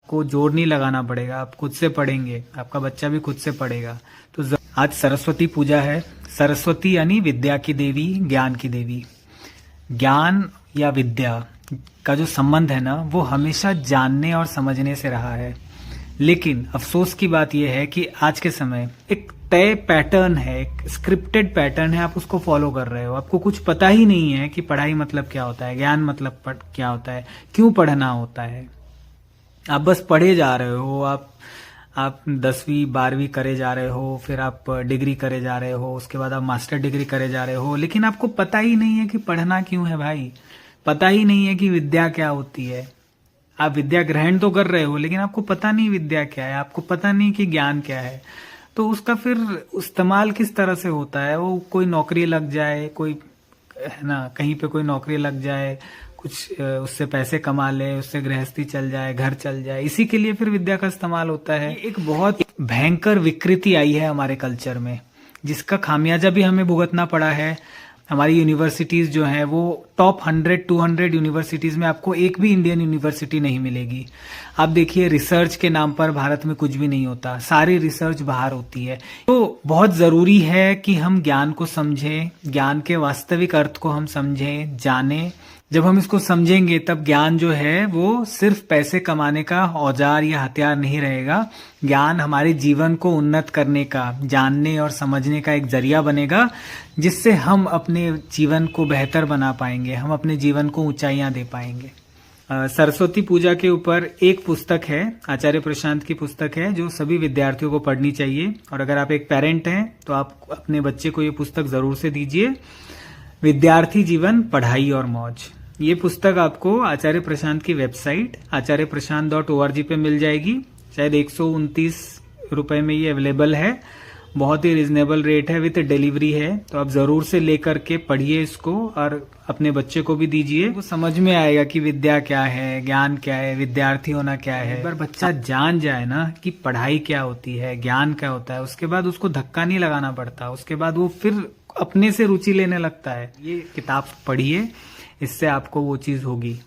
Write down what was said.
आपको जोर नहीं लगाना पड़ेगा, आप खुद से पढ़ेंगे, आपका बच्चा भी खुद से पढ़ेगा। तो आज सरस्वती पूजा है। सरस्वती यानी विद्या की देवी, ज्ञान की देवी। ज्ञान या विद्या का जो संबंध है ना, वो हमेशा जानने और समझने से रहा है। लेकिन अफसोस की बात यह है कि आज के समय एक तय पैटर्न है, एक स्क्रिप्टेड पैटर्न है, आप उसको फॉलो कर रहे हो। आपको कुछ पता ही नहीं है कि पढ़ाई मतलब क्या होता है, ज्ञान मतलब क्या होता है, क्यों पढ़ना होता है। आप बस पढ़े जा रहे हो। आप 10वीं 12वीं करे जा रहे हो, फिर आप डिग्री करे जा रहे हो, उसके बाद आप मास्टर डिग्री करे जा रहे हो, लेकिन आपको पता ही नहीं है कि पढ़ना क्यों है भाई। पता ही नहीं है कि विद्या क्या होती है। आप विद्या ग्रहण तो कर रहे हो, लेकिन आपको पता नहीं विद्या क्या है, आपको पता नहीं कि ज्ञान क्या है। तो उसका फिर इस्तेमाल किस तरह से होता है, वो कोई नौकरी लग जाए, कोई है ना, कहीं पे कोई नौकरी लग जाए, कुछ उससे पैसे कमा ले, उससे गृहस्थी चल जाए, घर चल जाए, इसी के लिए फिर विद्या का इस्तेमाल होता है। एक बहुत भयंकर विकृति आई है हमारे कल्चर में, जिसका खामियाजा भी हमें भुगतना पड़ा है। हमारी यूनिवर्सिटीज जो हैं वो टॉप 100-200 यूनिवर्सिटीज में आपको एक भी इंडियन यूनिवर्सिटी नहीं मिलेगी। आप देखिए, रिसर्च के नाम पर भारत में कुछ भी नहीं होता, सारी रिसर्च बाहर होती है। तो बहुत जरूरी है कि हम ज्ञान को समझें, ज्ञान के वास्तविक अर्थ को हम समझें, जानें। जब हम इसको समझेंगे तब ज्ञान जो है वो सिर्फ पैसे कमाने का औजार या हथियार नहीं रहेगा। ज्ञान हमारे जीवन को उन्नत करने का, जानने और समझने का एक जरिया बनेगा, जिससे हम अपने जीवन को बेहतर बना पाएंगे, हम अपने जीवन को ऊंचाइयां दे पाएंगे। सरस्वती पूजा के ऊपर एक पुस्तक है, आचार्य प्रशांत की पुस्तक है, जो सभी विद्यार्थियों को पढ़नी चाहिए। और अगर आप एक पेरेंट हैं तो आप अपने बच्चे को ये पुस्तक जरूर से दीजिए। विद्यार्थी जीवन, पढ़ाई और मौज। ये पुस्तक आपको आचार्य प्रशांत की वेबसाइट acharyaprashant.org पे मिल जाएगी। शायद 129 रुपए में ये अवेलेबल है। बहुत ही रिजनेबल रेट है, विद डिलीवरी है। तो आप जरूर से लेकर के पढ़िए इसको और अपने बच्चे को भी दीजिए। वो समझ में आएगा कि विद्या क्या है, ज्ञान क्या है, विद्यार्थी होना क्या है। एक बार बच्चा जान जाए ना कि पढ़ाई क्या होती है, ज्ञान क्या होता है, उसके बाद उसको धक्का नहीं लगाना पड़ता। उसके बाद वो फिर अपने से रुचि लेने लगता है। ये किताब पढ़िए, इससे आपको वो चीज होगी।